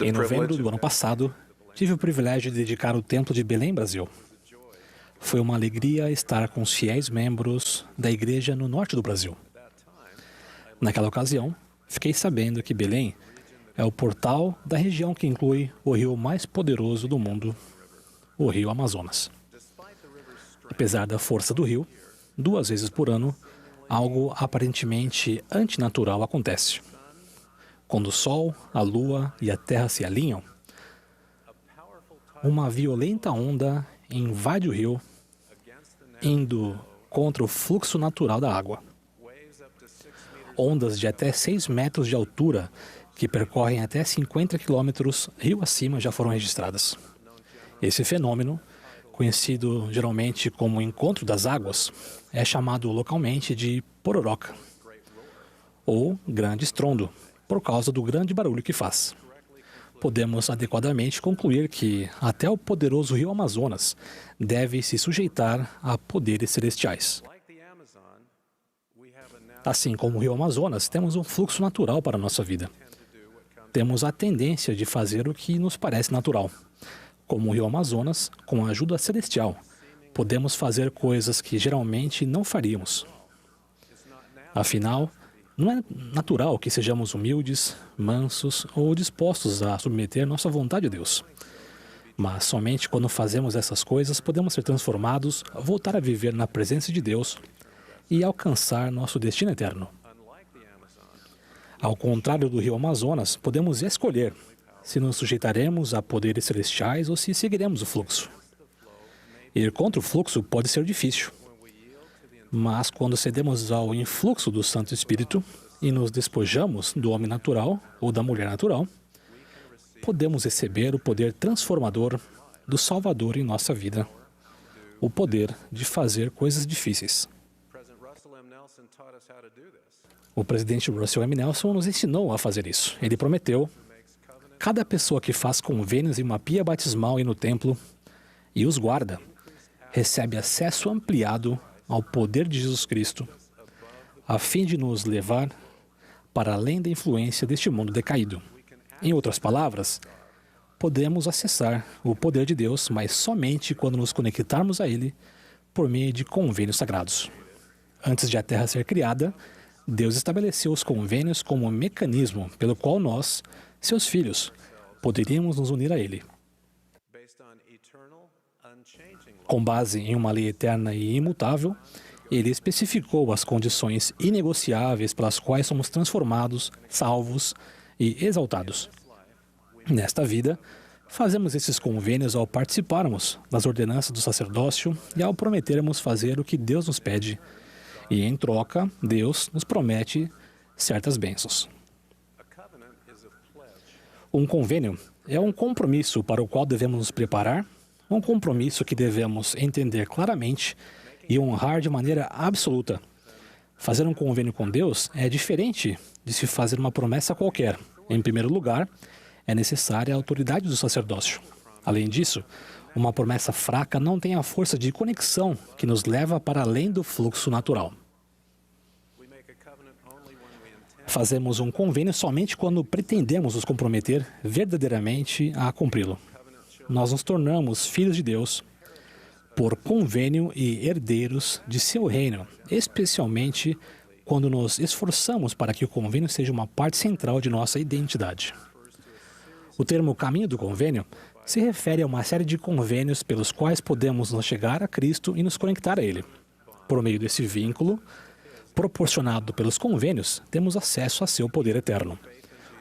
Em novembro do ano passado, tive o privilégio de dedicar o Templo de Belém, Brasil. Foi uma alegria estar com os fiéis membros da igreja no norte do Brasil. Naquela ocasião, fiquei sabendo que Belém é o portal da região que inclui o rio mais poderoso do mundo, o rio Amazonas. Apesar da força do rio, 2 vezes por ano, algo aparentemente antinatural acontece. Quando o Sol, a Lua e a Terra se alinham, uma violenta onda invade o rio, indo contra o fluxo natural da água. Ondas de até 6 metros de altura, que percorrem até 50 quilômetros rio acima, já foram registradas. Esse fenômeno, conhecido geralmente como Encontro das Águas, é chamado localmente de pororoca, ou grande estrondo, por causa do grande barulho que faz. Podemos adequadamente concluir que até o poderoso rio Amazonas deve se sujeitar a poderes celestiais. Assim como o rio Amazonas, temos um fluxo natural para a nossa vida. Temos a tendência de fazer o que nos parece natural. Como o rio Amazonas, com a ajuda celestial, podemos fazer coisas que geralmente não faríamos. Afinal, não é natural que sejamos humildes, mansos ou dispostos a submeter nossa vontade a Deus. Mas somente quando fazemos essas coisas podemos ser transformados, voltar a viver na presença de Deus e alcançar nosso destino eterno. Ao contrário do rio Amazonas, podemos escolher se nos sujeitaremos a poderes celestiais ou se seguiremos o fluxo. Ir contra o fluxo pode ser difícil. Mas quando cedemos ao influxo do Santo Espírito e nos despojamos do homem natural ou da mulher natural, podemos receber o poder transformador do Salvador em nossa vida, o poder de fazer coisas difíceis. O presidente Russell M. Nelson nos ensinou a fazer isso. Ele prometeu: cada pessoa que faz convênios em uma pia batismal e no templo e os guarda, recebe acesso ampliado ao poder de Jesus Cristo, a fim de nos levar para além da influência deste mundo decaído. Em outras palavras, podemos acessar o poder de Deus, mas somente quando nos conectarmos a Ele por meio de convênios sagrados. Antes de a Terra ser criada, Deus estabeleceu os convênios como um mecanismo pelo qual nós, seus filhos, poderíamos nos unir a Ele. Com base em uma lei eterna e imutável, Ele especificou as condições inegociáveis pelas quais somos transformados, salvos e exaltados. Nesta vida, fazemos esses convênios ao participarmos das ordenanças do sacerdócio e ao prometermos fazer o que Deus nos pede. E, em troca, Deus nos promete certas bênçãos. Um convênio é um compromisso para o qual devemos nos preparar, um compromisso que devemos entender claramente e honrar de maneira absoluta. Fazer um convênio com Deus é diferente de se fazer uma promessa qualquer. Em primeiro lugar, é necessária a autoridade do sacerdócio. Além disso, uma promessa fraca não tem a força de conexão que nos leva para além do fluxo natural. Fazemos um convênio somente quando pretendemos nos comprometer verdadeiramente a cumpri-lo. Nós nos tornamos filhos de Deus por convênio e herdeiros de seu reino, especialmente quando nos esforçamos para que o convênio seja uma parte central de nossa identidade. O termo caminho do convênio se refere a uma série de convênios pelos quais podemos nos chegar a Cristo e nos conectar a Ele. Por meio desse vínculo, proporcionado pelos convênios, temos acesso a seu poder eterno.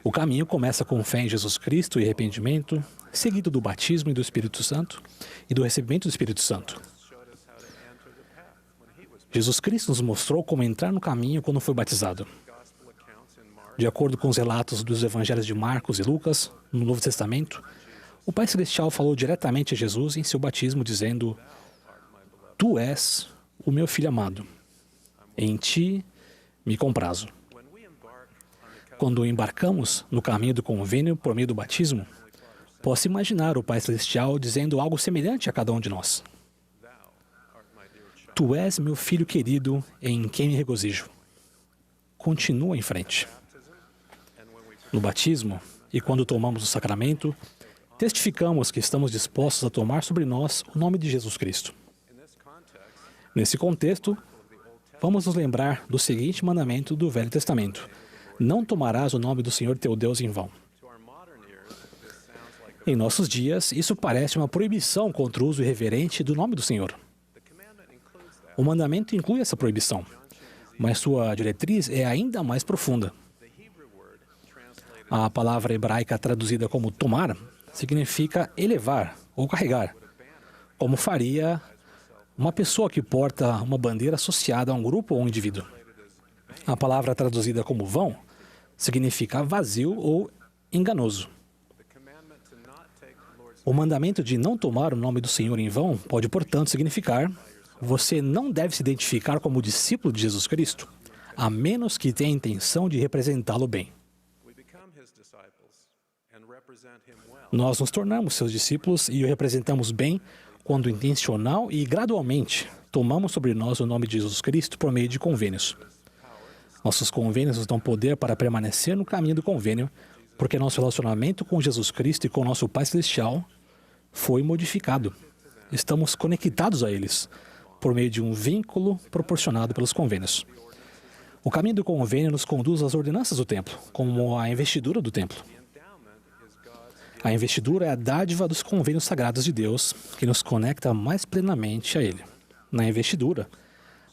O caminho começa com fé em Jesus Cristo e arrependimento, seguido do batismo e do Espírito Santo e do recebimento do Espírito Santo. Jesus Cristo nos mostrou como entrar no caminho quando foi batizado. De acordo com os relatos dos evangelhos de Marcos e Lucas, no Novo Testamento, o Pai Celestial falou diretamente a Jesus em seu batismo, dizendo: Tu és o meu Filho amado, em ti me comprazo. Quando embarcamos no caminho do convênio por meio do batismo, posso imaginar o Pai Celestial dizendo algo semelhante a cada um de nós. Tu és meu filho querido em quem me regozijo. Continua em frente. No batismo e quando tomamos o sacramento, testificamos que estamos dispostos a tomar sobre nós o nome de Jesus Cristo. Nesse contexto, vamos nos lembrar do seguinte mandamento do Velho Testamento: não tomarás o nome do Senhor teu Deus em vão. Em nossos dias, isso parece uma proibição contra o uso irreverente do nome do Senhor. O mandamento inclui essa proibição, mas sua diretriz é ainda mais profunda. A palavra hebraica traduzida como tomar significa elevar ou carregar, como faria uma pessoa que porta uma bandeira associada a um grupo ou um indivíduo. A palavra traduzida como vão significa vazio ou enganoso. O mandamento de não tomar o nome do Senhor em vão pode, portanto, significar: você não deve se identificar como discípulo de Jesus Cristo, a menos que tenha a intenção de representá-lo bem. Nós nos tornamos seus discípulos e o representamos bem quando intencional e gradualmente tomamos sobre nós o nome de Jesus Cristo por meio de convênios. Nossos convênios nos dão poder para permanecer no caminho do convênio, porque nosso relacionamento com Jesus Cristo e com nosso Pai Celestial foi modificado. Estamos conectados a eles por meio de um vínculo proporcionado pelos convênios. O caminho do convênio nos conduz às ordenanças do templo, como a investidura do templo. A investidura é a dádiva dos convênios sagrados de Deus, que nos conecta mais plenamente a Ele. Na investidura,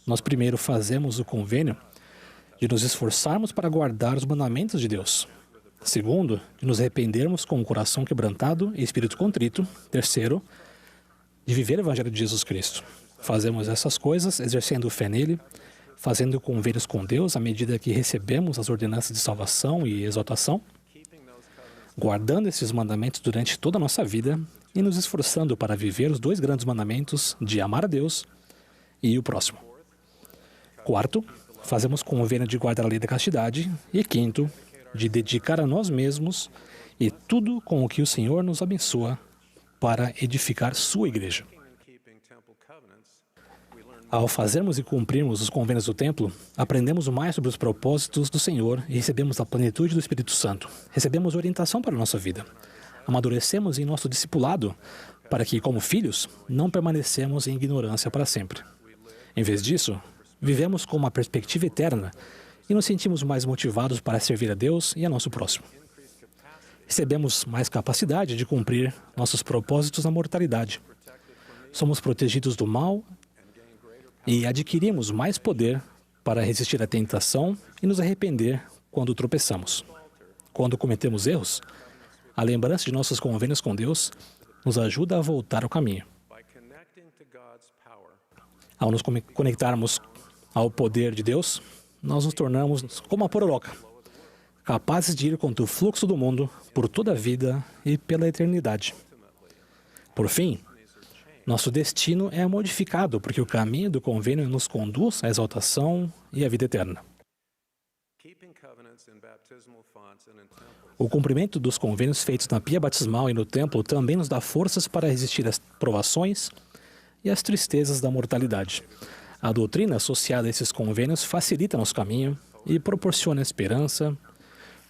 nós primeiro fazemos o convênio de nos esforçarmos para guardar os mandamentos de Deus. Segundo, de nos arrependermos com o coração quebrantado e espírito contrito. Terceiro, de viver o Evangelho de Jesus Cristo. Fazemos essas coisas exercendo fé nele, fazendo convênios com Deus à medida que recebemos as ordenanças de salvação e exaltação, guardando esses mandamentos durante toda a nossa vida e nos esforçando para viver os dois grandes mandamentos de amar a Deus e o próximo. Quarto, fazemos convênio de guardar a lei da castidade. E quinto, de dedicar a nós mesmos e tudo com o que o Senhor nos abençoa para edificar sua igreja. Ao fazermos e cumprirmos os convênios do templo, aprendemos mais sobre os propósitos do Senhor e recebemos a plenitude do Espírito Santo. Recebemos orientação para a nossa vida. Amadurecemos em nosso discipulado para que, como filhos, não permanecemos em ignorância para sempre. Em vez disso, vivemos com uma perspectiva eterna e nos sentimos mais motivados para servir a Deus e a nosso próximo. Recebemos mais capacidade de cumprir nossos propósitos na mortalidade. Somos protegidos do mal e adquirimos mais poder para resistir à tentação e nos arrepender quando tropeçamos. Quando cometemos erros, a lembrança de nossos convênios com Deus nos ajuda a voltar ao caminho. Ao nos conectarmos ao poder de Deus, nós nos tornamos como a pororoca, capazes de ir contra o fluxo do mundo por toda a vida e pela eternidade. Por fim, nosso destino é modificado porque o caminho do convênio nos conduz à exaltação e à vida eterna. O cumprimento dos convênios feitos na pia batismal e no templo também nos dá forças para resistir às provações e às tristezas da mortalidade. A doutrina associada a esses convênios facilita nosso caminho e proporciona esperança,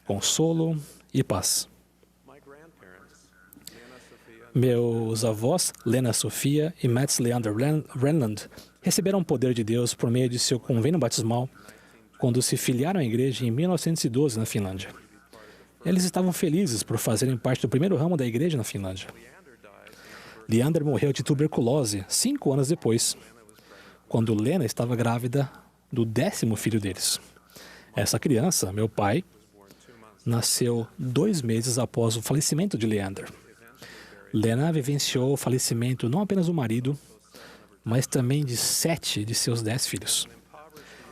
consolo e paz. Meus avós, Lena Sofia e Mats Leander Renland, receberam o poder de Deus por meio de seu convênio batismal quando se filiaram à igreja em 1912 na Finlândia. Eles estavam felizes por fazerem parte do primeiro ramo da igreja na Finlândia. Leander morreu de tuberculose 5 anos depois, quando Lena estava grávida do 10º filho deles. Essa criança, meu pai, nasceu 2 meses após o falecimento de Leander. Lena vivenciou o falecimento não apenas do marido, mas também de 7 de seus 10 filhos.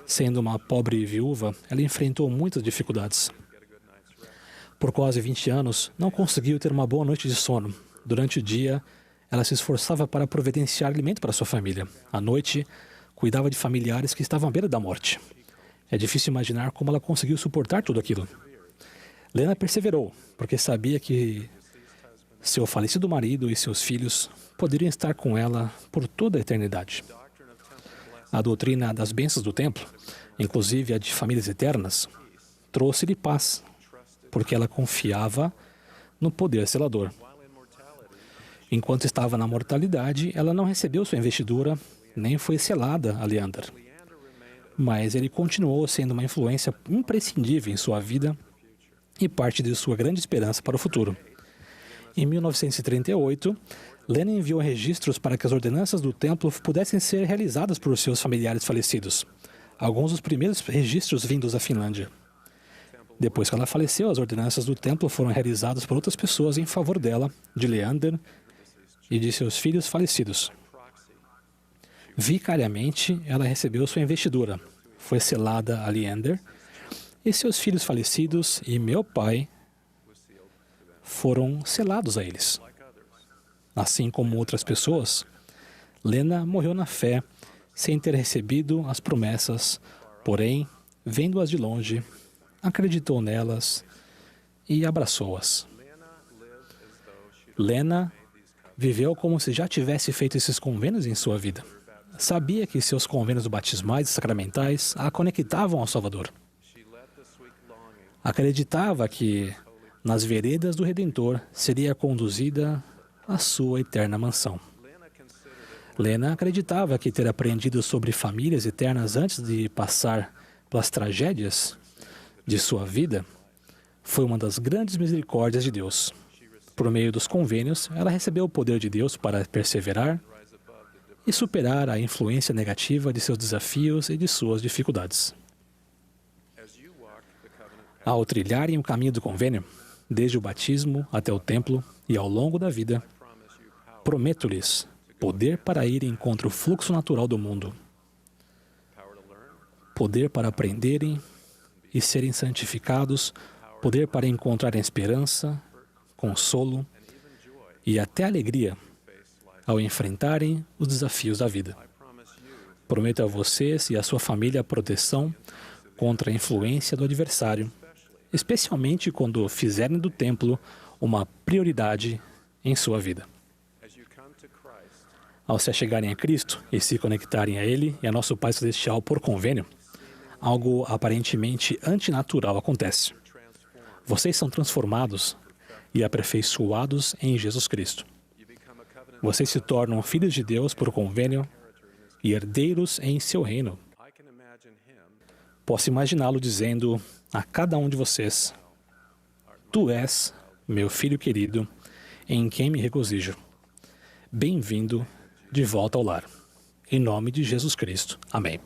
Sendo uma pobre viúva, ela enfrentou muitas dificuldades. Por quase 20 anos, não conseguiu ter uma boa noite de sono. Durante o dia, ela se esforçava para providenciar alimento para sua família. À noite, cuidava de familiares que estavam à beira da morte. É difícil imaginar como ela conseguiu suportar tudo aquilo. Lena perseverou, porque sabia que seu falecido marido e seus filhos poderiam estar com ela por toda a eternidade. A doutrina das bênçãos do templo, inclusive a de famílias eternas, trouxe-lhe paz, porque ela confiava no poder selador. Enquanto estava na mortalidade, ela não recebeu sua investidura, nem foi selada a Leander. Mas ele continuou sendo uma influência imprescindível em sua vida e parte de sua grande esperança para o futuro. Em 1938, Lena enviou registros para que as ordenanças do templo pudessem ser realizadas por seus familiares falecidos. Alguns dos primeiros registros vindos da Finlândia. Depois que ela faleceu, as ordenanças do templo foram realizadas por outras pessoas em favor dela, de Leander e de seus filhos falecidos. Vicariamente, ela recebeu sua investidura, foi selada a Leander, e seus filhos falecidos e meu pai foram selados a eles. Assim como outras pessoas, Lena morreu na fé, sem ter recebido as promessas, porém, vendo-as de longe, acreditou nelas e abraçou-as. Lena viveu como se já tivesse feito esses convênios em sua vida. Sabia que seus convênios batismais e sacramentais a conectavam ao Salvador. Acreditava que, nas veredas do Redentor, seria conduzida à sua eterna mansão. Lena acreditava que ter aprendido sobre famílias eternas antes de passar pelas tragédias de sua vida foi uma das grandes misericórdias de Deus. Por meio dos convênios, ela recebeu o poder de Deus para perseverar e superar a influência negativa de seus desafios e de suas dificuldades. Ao trilharem o caminho do convênio, desde o batismo até o templo e ao longo da vida, prometo-lhes poder para irem contra o fluxo natural do mundo, poder para aprenderem e serem santificados, poder para encontrarem esperança, consolo e até alegria ao enfrentarem os desafios da vida. Prometo a vocês e à sua família a proteção contra a influência do adversário, especialmente quando fizerem do templo uma prioridade em sua vida. Ao se achegarem a Cristo e se conectarem a Ele e a nosso Pai Celestial por convênio, algo aparentemente antinatural acontece. Vocês são transformados e aperfeiçoados em Jesus Cristo. Vocês se tornam filhos de Deus por convênio e herdeiros em seu reino. Posso imaginá-lo dizendo a cada um de vocês: Tu és meu filho querido, em quem me regozijo. Bem-vindo de volta ao lar. Em nome de Jesus Cristo. Amém.